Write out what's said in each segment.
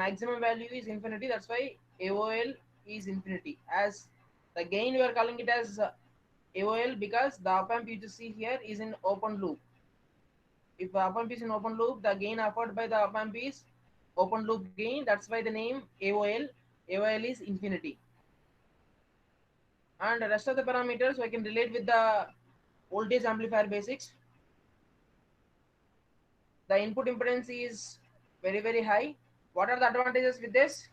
maximum value is infinity. That's why AOL is infinity. As the gain we are calling it as AOL because the op amp you see here is in open loop. If the op amp is in open loop, the gain offered by the op amp is open loop gain. That's why the name AOL. AOL is infinity. And the rest of the parameters I can relate with the voltage amplifier basics. The input impedance is very high. What are the advantages with this?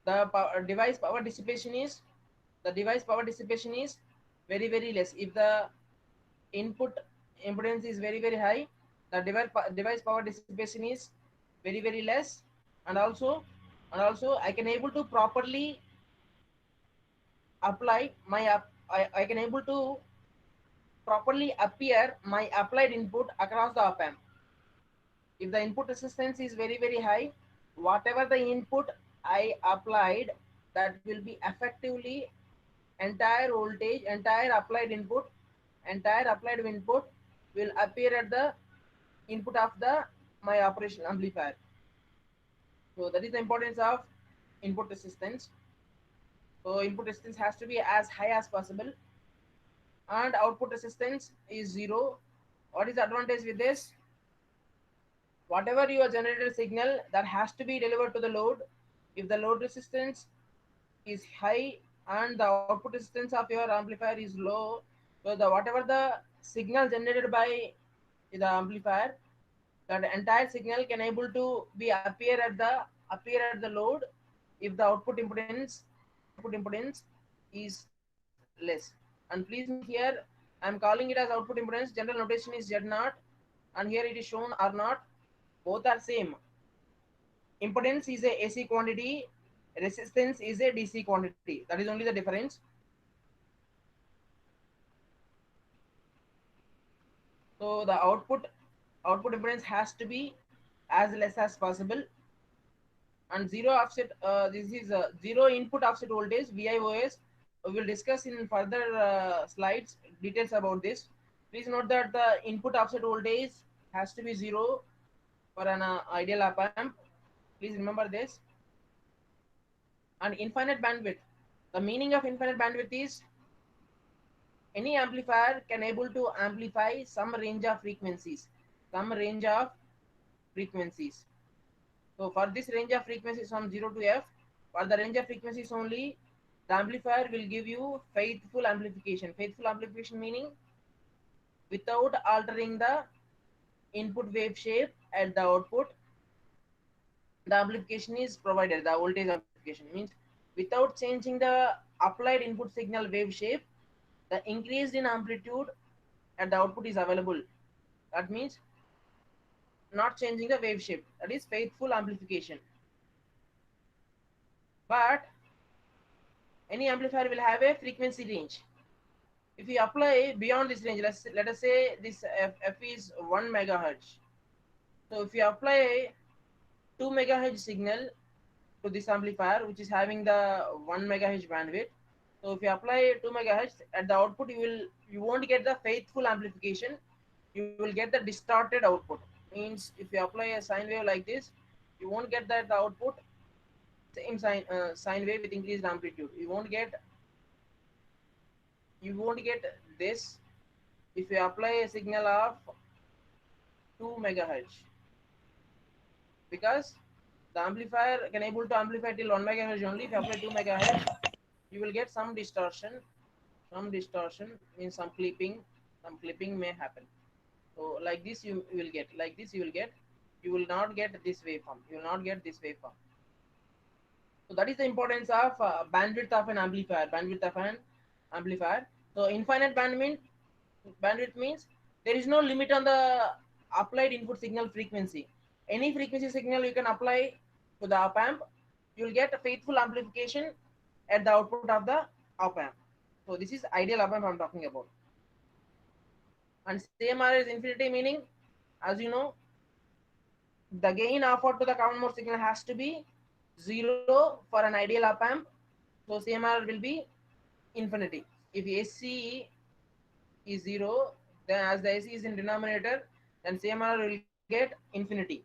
The device power dissipation is very less. If the input impedance is very high, the device power dissipation is very less. And also I can able to properly apply my I can able to properly appear my applied input across the op amp. If the input resistance is very high, whatever the input I applied, that will be effectively entire voltage, entire applied input will appear at the input of the my operational amplifier. So that is the importance of input resistance. So input resistance has to be as high as possible, and output resistance is zero. What is the advantage with this? Whatever your generated signal, that has to be delivered to the load. If the load resistance is high and the output resistance of your amplifier is low, so the whatever the signal generated by the amplifier, that entire signal can able to be appear at the load if the output impedance is less. And please note here, I am calling it as output impedance. General notation is Z0, and here it is shown R0. Both are same. Impedance is a AC quantity, resistance is a DC quantity. That is only the difference. So the output impedance has to be as less as possible. And zero offset, this is zero input offset voltage, VIOS. We will discuss in further slides details about this. Please note that the input offset voltage has to be zero for an ideal op amp. Please remember this. And infinite bandwidth, the meaning of infinite bandwidth is any amplifier can able to amplify some range of frequencies. So for this range of frequencies from 0 to f, for the range of frequencies only, the amplifier will give you faithful amplification. Faithful amplification meaning without altering the input wave shape at the output, the amplification is provided. The voltage amplification means without changing the applied input signal wave shape, the increase in amplitude at the output is available. That means not changing the wave shape. That is faithful amplification. But any amplifier will have a frequency range. If you apply beyond this range, let us say this f is 1 megahertz. So if you apply 2 megahertz signal to this amplifier, which is having the 1 megahertz bandwidth, so if you apply 2 megahertz at the output, you won't get the faithful amplification. You will get the distorted output. Means if you apply a sine wave like this, you won't get that the output same sine wave with increased amplitude. You won't get this if you apply a signal of 2 megahertz, because the amplifier can able to amplify till 1 megahertz only. If you apply 2 megahertz, you will get some distortion. Some distortion means some clipping may happen. So like this you will get, like this you will get, you will not get this waveform. You will not get this waveform. So that is the importance of bandwidth of an amplifier. So infinite bandwidth means there is no limit on the applied input signal frequency. Any frequency signal you can apply to the op amp, you will get a faithful amplification at the output of the op amp. So this is ideal op amp I'm talking about. And CMR is infinity, meaning, as you know, the gain offered to the common mode signal has to be zero for an ideal op amp. So CMR will be infinity. If AC is zero, then as the AC is in denominator, then CMR will get infinity.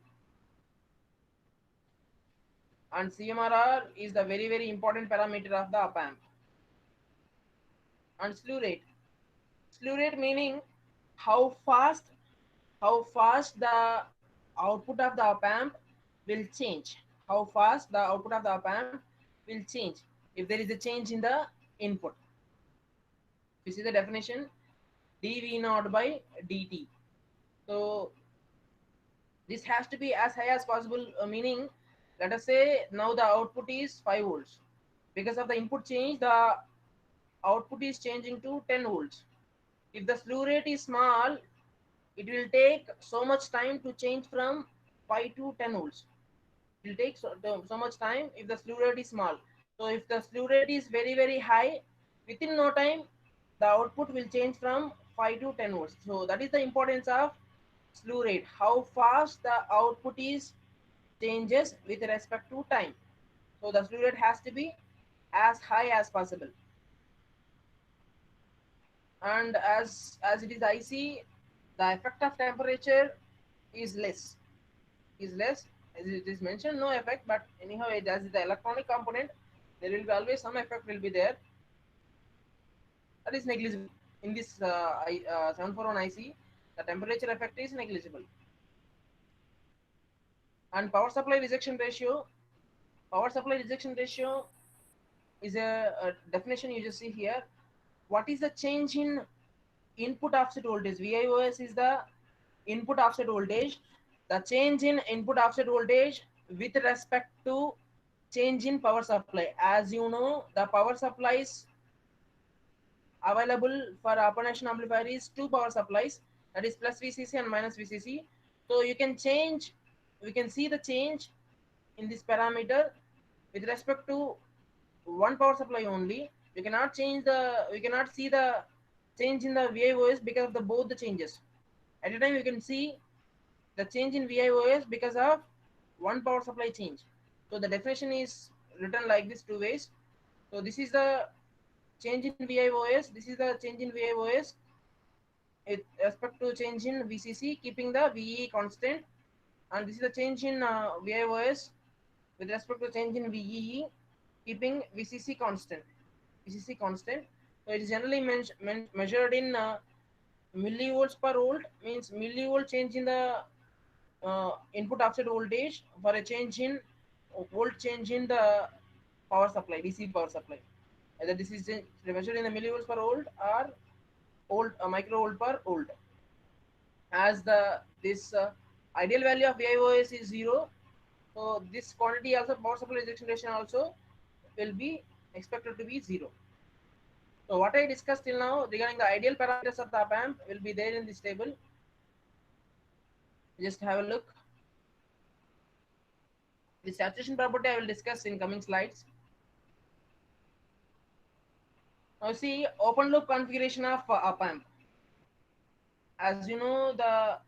and CMRR is the very important parameter of the op amp. And slew rate meaning how fast the output of the op amp will change, how fast the output of the op amp will change if there is a change in the input. You see the definition, dV naught by dt. So this has to be as high as possible, meaning let us say now the output is 5 volts. Because of the input change, the output is changing to 10 volts. If the slew rate is small, it will take so much time to change from 5 to 10 volts. It will take so much time if the slew rate is small. So if the slew rate is very high, within no time the output will change from 5 to 10 volts. So that is the importance of slew rate, how fast the output is changes with respect to time. So the slew rate has to be as high as possible. And as it is IC, the effect of temperature is less. As it is mentioned, no effect, but anyhow, as the electronic component, there will be always some effect will be there. That is negligible. In this 741 IC, the temperature effect is negligible. And power supply rejection ratio is a definition you just see here. What is the change in input offset voltage? VIOS is the input offset voltage. The change in input offset voltage with respect to change in power supply. As you know, the power supplies available for operation amplifier is two power supplies, that is plus VCC and minus VCC. So you can change, we can see the change in this parameter with respect to one power supply only. We cannot see the change in the VIOS because of the both the changes. At a time you can see the change in VIOS because of one power supply change. So the definition is written like this two ways. So this is the change in VIOS, this is the change in VIOS with respect to change in VCC, keeping the VE constant, and this is the change in VIOS with respect to change in VEE, keeping VCC constant. VCC constant. So it is generally measured in millivolts per volt, means millivolt change in the input offset voltage for a change in volt change in the power supply, DC power supply. Either this is measured in the millivolts per volt or microvolt per volt. As the this ideal value of VIOS is 0, so this quantity also, power supply rejection ratio also will be expected to be 0. So what I discussed till now regarding the ideal parameters of the op amp will be there in this table. Just have a look. The saturation property I will discuss in coming slides. Now see open loop configuration of op amp. As you know, the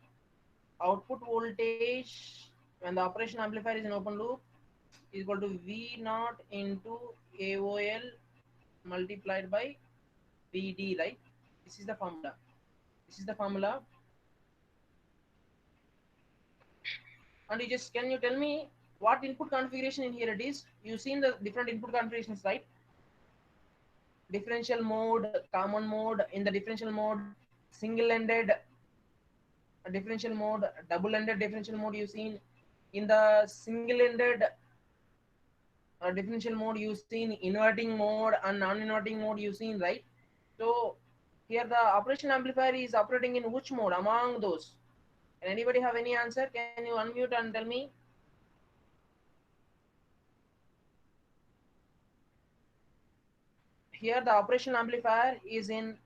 output voltage when the operation amplifier is in open loop is equal to V naught into AOL multiplied by VD, right? This is the formula. This is the formula. And can you tell me what input configuration in here it is? You've seen the different input configurations, right? Differential mode, common mode. In the differential mode, single-ended differential mode, double-ended differential mode you've seen. In the single-ended differential mode you've seen inverting mode and non-inverting mode you've seen, right? So here the operation amplifier is operating in which mode among those? Can anybody have any answer? Can you unmute and tell me? Here the operation amplifier is in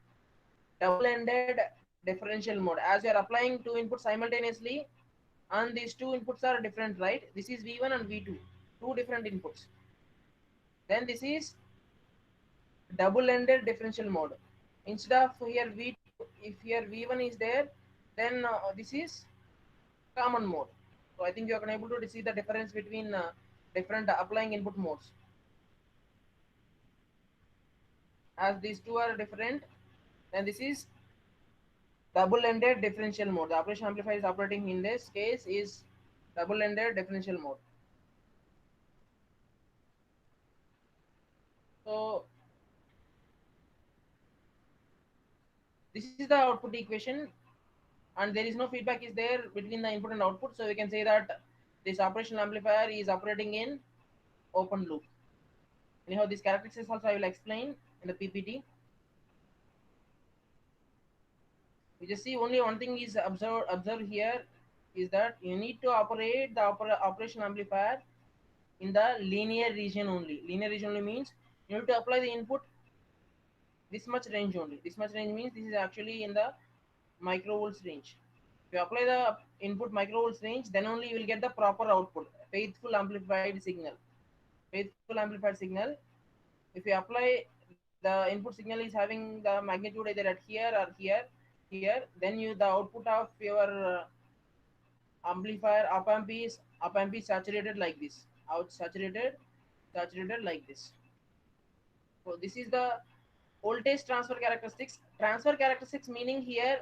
double-ended differential mode. As you are applying two inputs simultaneously, and these two inputs are different, right? This is V1 and V2, two different inputs. Then this is double-ended differential mode. Instead of here V2, if here V1 is there, then this is common mode. So I think you are able to see the difference between different applying input modes. As these two are different, then this is double-ended differential mode. The operation amplifier is operating in this case is double-ended differential mode. So this is the output equation, and there is no feedback is there between the input and output. So we can say that this operational amplifier is operating in open loop. Anyhow, these characteristics also I will explain in the PPT. You just see only one thing is observe here is that you need to operate the operation amplifier in the linear region only. Linear region only means you need to apply the input this much range only. This much range means this is actually in the microvolts range. If you apply the input microvolts range, then only you will get the proper output, faithful amplified signal. Faithful amplified signal. If you apply the input signal is having the magnitude either at here or here, then you the output of your amplifier op amp is saturated like this. Out saturated like this. So this is the voltage transfer characteristics. Transfer characteristics meaning here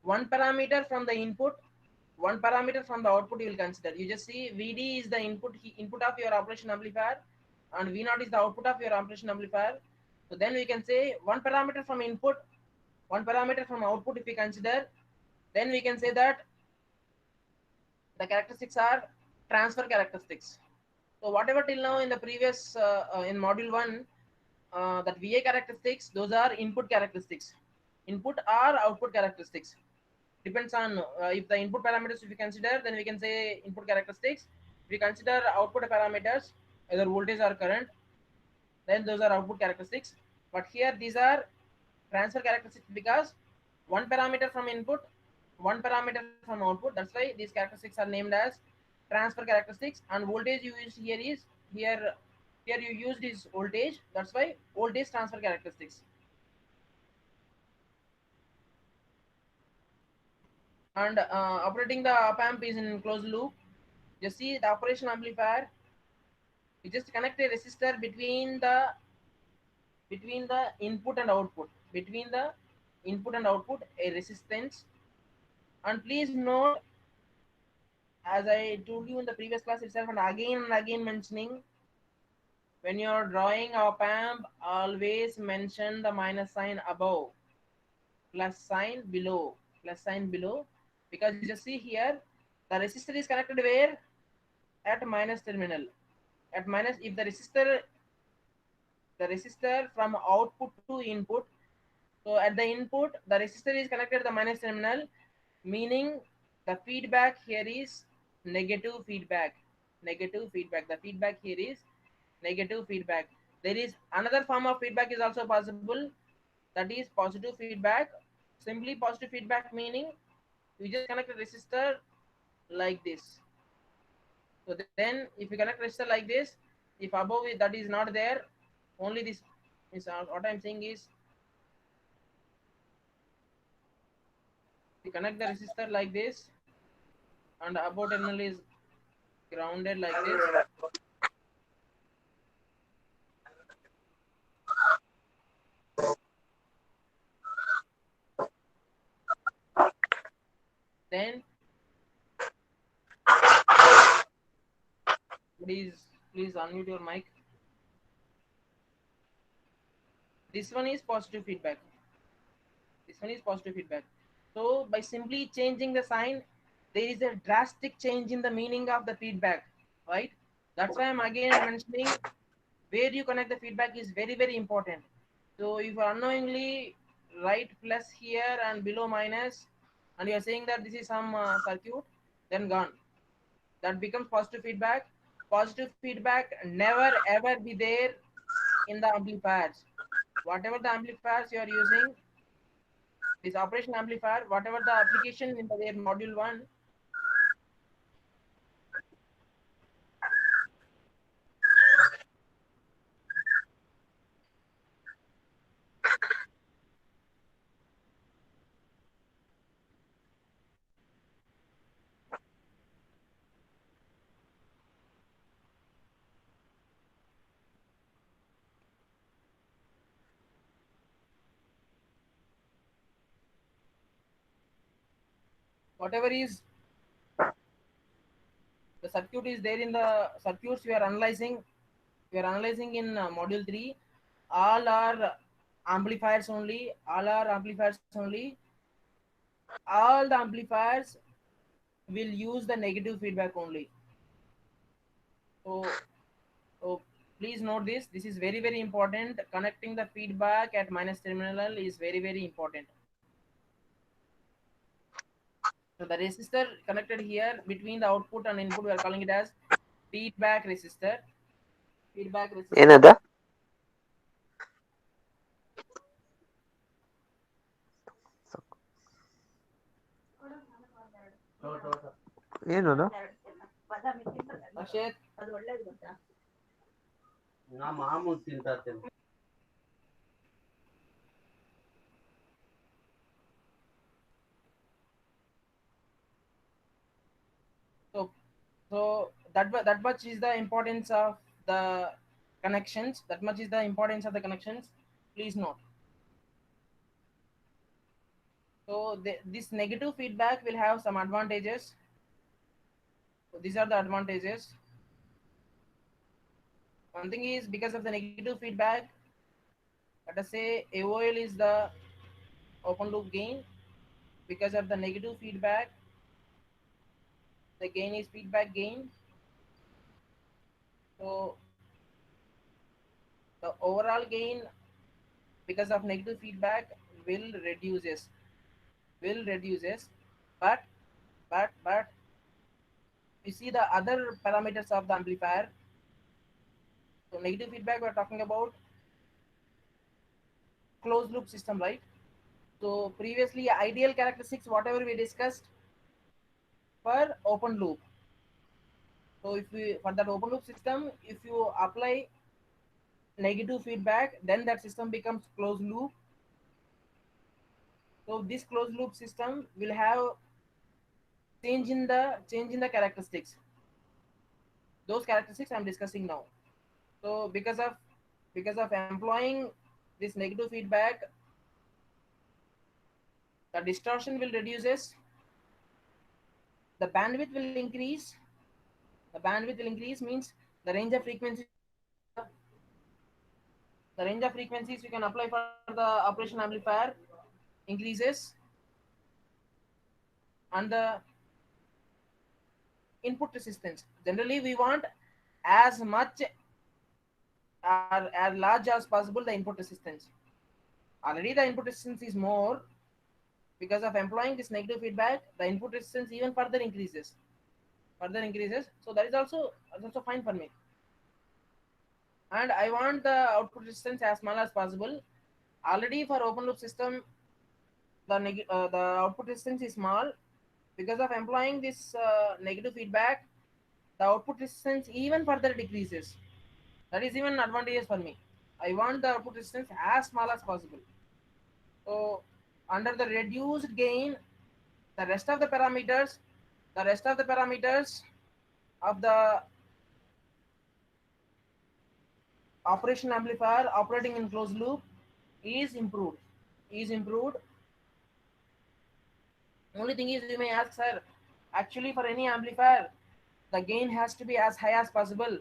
one parameter from the input, one parameter from the output you will consider. You just see Vd is the input of your operation amplifier, and V0 is the output of your operation amplifier. So then we can say one parameter from input, one parameter from output if we consider, then we can say that the characteristics are transfer characteristics. So whatever till now in the previous in module 1 that VA characteristics, those are input characteristics, input or output characteristics. Depends on if the input parameters if we consider, then we can say input characteristics. If we consider output parameters either voltage or current, then those are output characteristics. But here these are transfer characteristics because one parameter from input, one parameter from output. That's why these characteristics are named as transfer characteristics. And voltage you use here is here you used is voltage. That's why voltage transfer characteristics. And operating the op amp is in closed loop. You see the operation amplifier. You just connect a resistor between the input and output. Between the input and output, a resistance. And please note, as I told you in the previous class itself, and again mentioning, when you're drawing op amp, always mention the minus sign above, plus sign below, because you just see here, the resistor is connected where? At minus terminal. At minus, if the resistor from output to input, so at the input the resistor is connected to the minus terminal, meaning the feedback here is negative feedback. The feedback here is negative feedback. There is another form of feedback is also possible, that is positive feedback. Simply positive feedback meaning you just connect a resistor like this. So then if you connect resistor like this, if above it that is not there, only this is what I'm saying is you connect the resistor like this, and above terminal is grounded like this. Then please unmute your mic. This one is positive feedback. So by simply changing the sign, there is a drastic change in the meaning of the feedback, right? That's why I'm again mentioning where you connect the feedback is very important. So if you unknowingly write plus here and below minus, and you are saying that this is some circuit, then gone. That becomes positive feedback. Positive feedback never ever be there in the amplifiers. Whatever the amplifiers you are using, this operation amplifier, whatever the application in their module 1, whatever is the circuit is there in the circuits you are analyzing in module 3, all are amplifiers only, all the amplifiers will use the negative feedback only. So, so please note this. This is very very important. Connecting the feedback at minus terminal is very very important. So the resistor connected here between the output and input, we are calling it as feedback resistor. Feedback resistor. ಏನದ ಏನದು Akshay, ನಾ ಮಾಮೂಲು ತಿಂತಾತೇನೆ. so that much is the importance of the connections. That much is the importance of the connections. Please note. So this negative feedback will have some advantages. So these are the advantages. One thing is, because of the negative feedback, let us say AOL is the open loop gain. Because of the negative feedback, the gain is feedback gain. So the overall gain because of negative feedback will reduces, but but you see the other parameters of the amplifier. So negative feedback, we're talking about closed loop system, right? So previously ideal characteristics whatever we discussed for open loop. So if we, for that open loop system, if you apply negative feedback, then that system becomes closed loop. So this closed loop system will have change in the characteristics. Those characteristics I'm discussing now. So because of employing this negative feedback, the distortion will reduces, the bandwidth will increase. The bandwidth will increase means the range of frequencies we can apply for the operation amplifier increases, and the input resistance. Generally, we want as much or as large as possible the input resistance. Already the input resistance is more. Because of employing this negative feedback, the input resistance even further increases. So that is also fine for me. And I want the output resistance as small as possible. Already for open loop system, the output resistance is small. Because of employing this negative feedback, the output resistance even further decreases. That is even advantageous for me. I want the output resistance as small as possible. So under the reduced gain, the rest of the parameters, the rest of the parameters of the operation amplifier operating in closed loop is improved. Only thing is, you may ask, sir, actually for any amplifier the gain has to be as high as possible.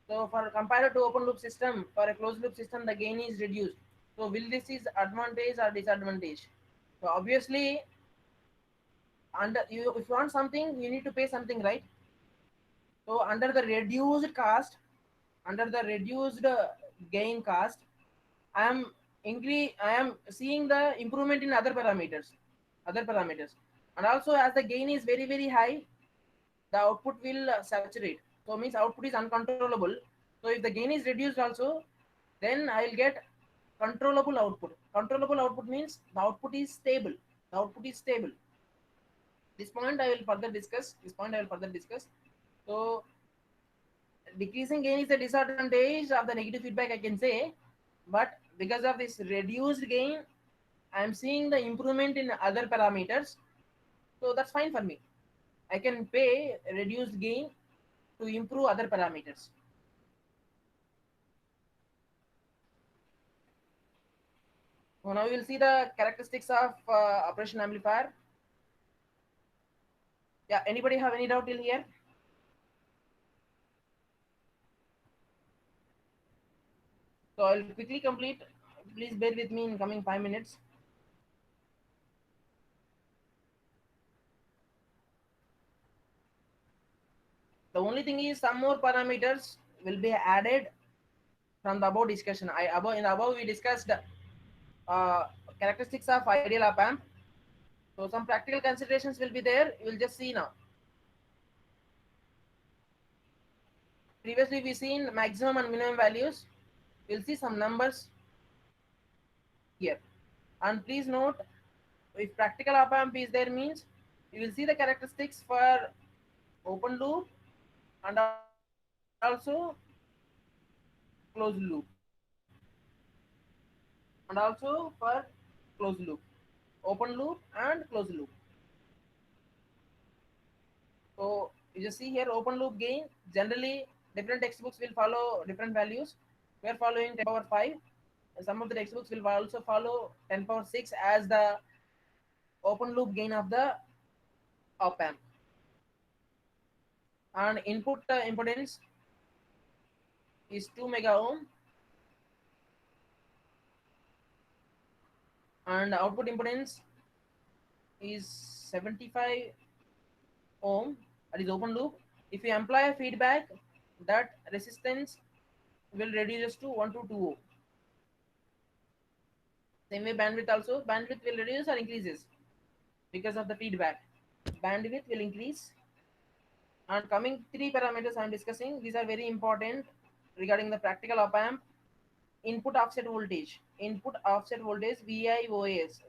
So for compared to open loop system, for a closed loop system the gain is reduced. So will this is advantage or disadvantage? So obviously, under you, if you want something, you need to pay something, right? So under the reduced gain cost, I am seeing the improvement in other parameters, and also as the gain is very very high, the output will saturate. So means output is uncontrollable. So if the gain is reduced also, then I will get controllable output. Controllable output means the output is stable. The output is stable. This point I will further discuss. So decreasing gain is a disadvantage of the negative feedback, I can say. But because of this reduced gain, I am seeing the improvement in other parameters. So that's fine for me. I can pay reduced gain to improve other parameters. So now we will see the characteristics of operation amplifier. Yeah, anybody have any doubt till here? So I'll quickly complete. Please bear with me in coming 5 minutes. The only thing is some more parameters will be added from the above discussion. In the above we discussed characteristics of ideal op amp. So some practical considerations will be there. You will just see now. Previously we seen maximum and minimum values. We'll see some numbers here. And please note, if practical op amp is there means you will see the characteristics for open loop and also closed loop, and also for closed loop, open loop and closed loop. So you just see here open loop gain. Generally, different textbooks will follow different values. We are following 10 power 5. Some of the textbooks will also follow 10 power 6 as the open loop gain of the op amp. And input impedance is 2 mega ohm, and output impedance is 75 ohm. That is open loop. If you apply a feedback, that resistance will reduce to 1 to 2 ohm. Same way bandwidth will reduce or increases because of the feedback. Bandwidth will increase. And coming three parameters I am discussing, these are very important regarding the practical op amp. Input offset voltage, VIOS.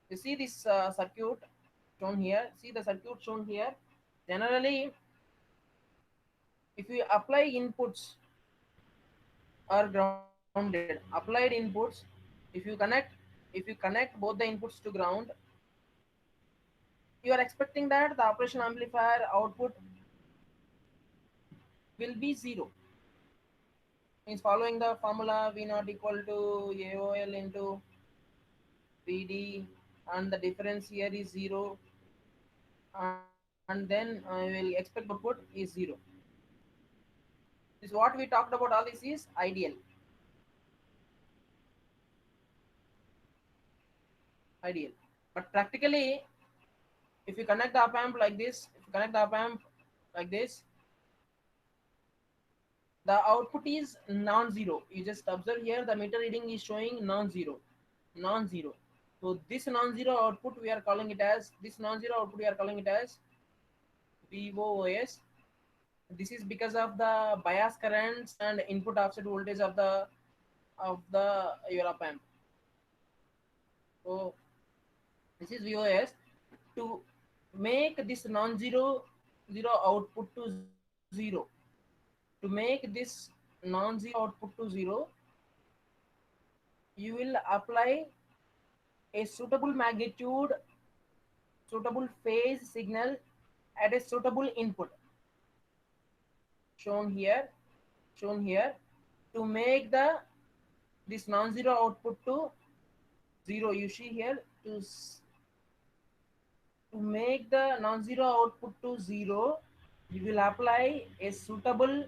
You see this circuit shown here. See the circuit shown here. Generally, if you apply inputs are grounded, applied inputs, if you connect both the inputs to ground, you are expecting that the operation amplifier output will be zero. Means following the formula V naught equal to AOL into PD, and the difference here is zero, and then I will expect output is zero. This is what we talked about. All this is ideal. But practically, if you connect the op amp like this, the output is non-zero. You just observe here the meter reading is showing non-zero. So this non-zero output we are calling it as VOOS. This is because of the bias currents and input offset voltage of the your op amp. So this is VOS. To make this non-zero output to zero, you will apply a suitable magnitude, suitable phase signal at a suitable input shown here to make this non-zero output to zero. You see here, to make the non-zero output to zero, you will apply a suitable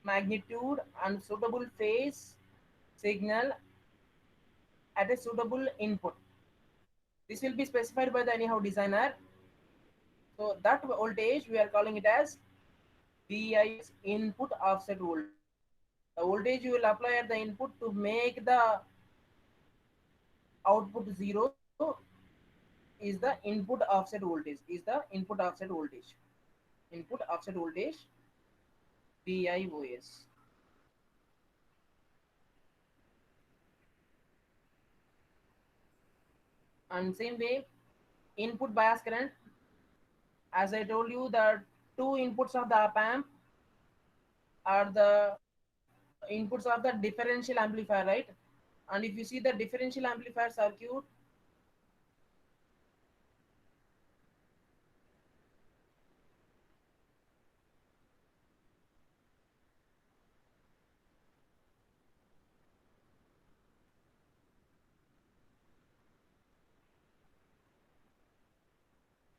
magnitude and suitable phase signal at a suitable input. This will be specified by the anyhow designer. So that voltage we are calling it as VIOS, input offset voltage. The voltage you will apply at the input to make the output zero is the input offset voltage. Input offset voltage VIOS. And same way, input bias current. As I told you, the two inputs of the op amp are the inputs of the differential amplifier, right? And if you see the differential amplifier circuit,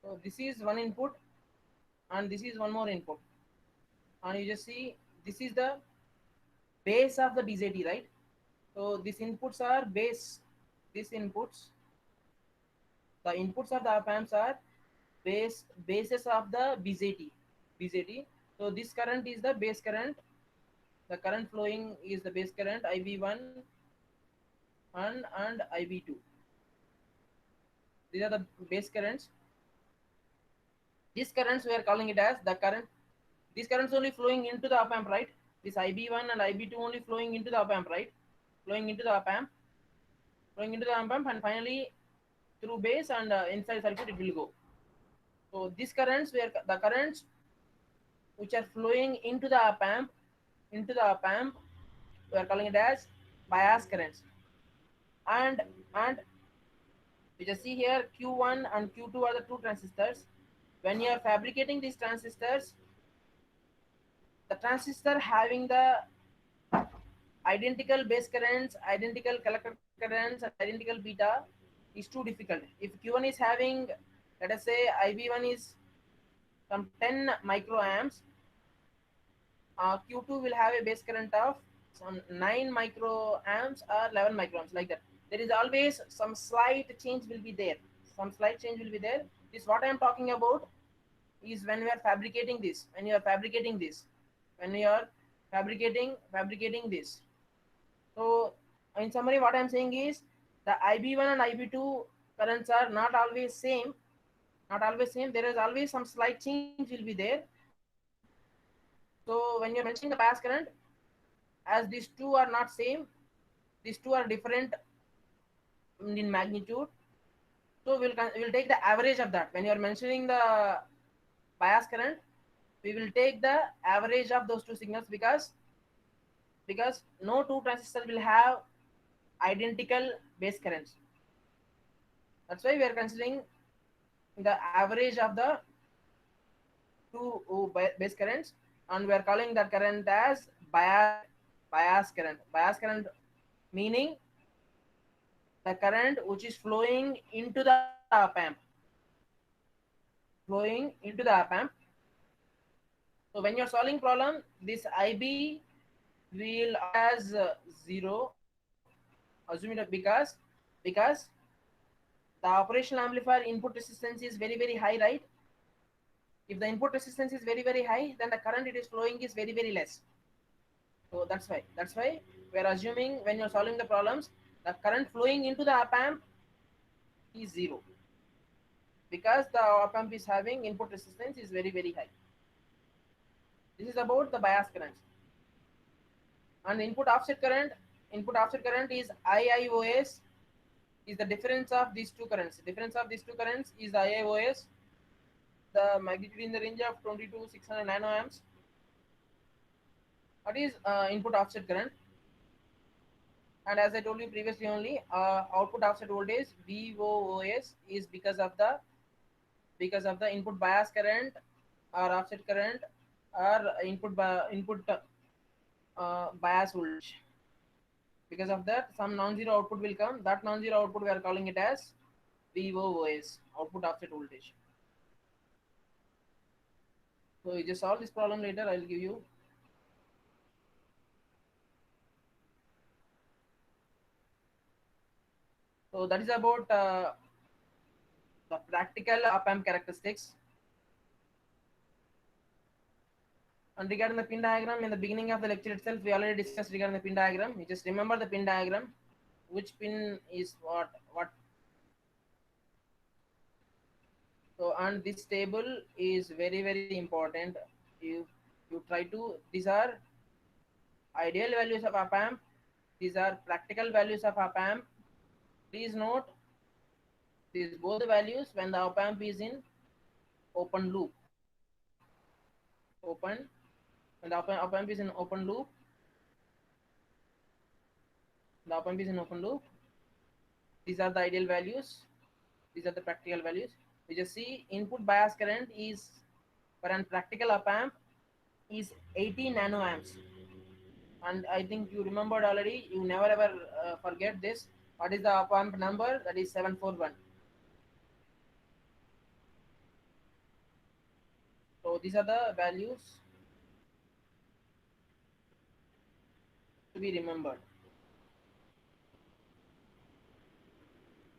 so this is one input and this is one more input, and you just see this is the base of the BJT, right? So these inputs are base. These inputs, the inputs of the op amps are bases of the BJT. BJT. So this current is the base current. The current flowing is the base current IB1 and IB2. These are the base currents. These currents we are calling it as the current. These currents only flowing into the op amp, right? This IB1 and IB2 only flowing into the op amp, right? Flowing into the op amp, flowing into the op amp, and finally through base and inside circuit it will go. So these currents were the currents which are flowing into the op amp, we are calling it as bias currents. And you just see here Q1 and Q2 are the two transistors. When you are fabricating these transistors, the transistor having the identical base currents, identical collector currents, and identical beta is too difficult. If Q1 is having, let us say, IB1 is some 10 microamps, Q2 will have a base current of some 9 microamps or 11 microamps, like that. There is always some slight change will be there. Some slight change will be there. This what I am talking about is when we are fabricating this. When you are fabricating this. When you are fabricating this. So in summary, what I am saying is the IB1 and IB2 currents are not always same. Not always same. There is always some slight change will be there. So when you're mentioning the bias current, as these two are not same, these two are different in magnitude. So we'll take the average of that. When you are mentioning the bias current, we will take the average of those two signals because no two transistors will have identical base currents. That's why we are considering the average of the two base currents, and we are calling that current as bias current. Bias current meaning the current which is flowing into the op amp. Flowing into the op amp. So when you're solving problem, this IB will as 0. Assume it because the operational amplifier input resistance is very high, right? If the input resistance is very high, then the current it is flowing is very less. So that's why we are assuming when you're solving the problems, the current flowing into the op amp is 0 because the op amp is having input resistance is very high. This is about the bias currents. And the input offset current is IIOS, is the difference of these two currents. Difference of these two currents is the IIOS, the magnitude in the range of 20 to 600 nanoamps. What is input offset current? And as I told you previously only, output offset voltage VOOS is because of the input bias current or offset current or input bias voltage. Because of that, some non-zero output will come. That non-zero output we are calling it as VOOS, output offset voltage. So you just solve this problem later. I will give you. So that is about the practical op amp characteristics. And regarding the pin diagram, in the beginning of the lecture itself, we already discussed regarding the pin diagram. You just remember the pin diagram, which pin is what. So, and this table is very important. You try to, these are ideal values of op amp. These are practical values of op amp. Please note, these both the values when the op amp is in open loop. When the op amp is in open loop, these are the ideal values. These are the practical values. We just see input bias current is for an practical op amp is 80 nanoamps. And I think you remembered already. You never ever forget this. What is the op amp number? That is 741. So these are the values. to be remembered.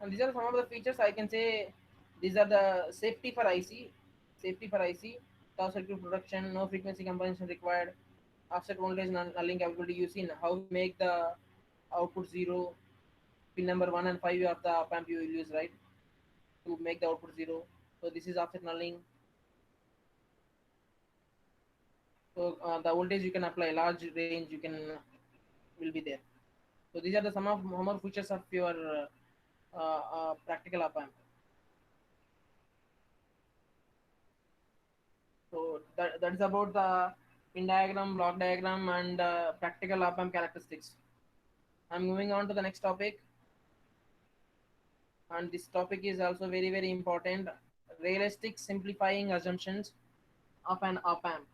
And these are some of the features I can say. These are the safety for IC. Safety for IC. Short circuit protection, no frequency compensation required. Offset voltage nulling capability. You see how we make the output zero. Pin number 1 and 5 of the op amp you will use, right, to make the output zero. So this is offset nulling. So the voltage you can apply, large range you can will be there. So these are the some of more features of your practical op amp. So that is about the pin diagram, block diagram, and practical op amp characteristics. I'm moving on to the next topic, and this topic is also very important. Realistic simplifying assumptions of an op amp.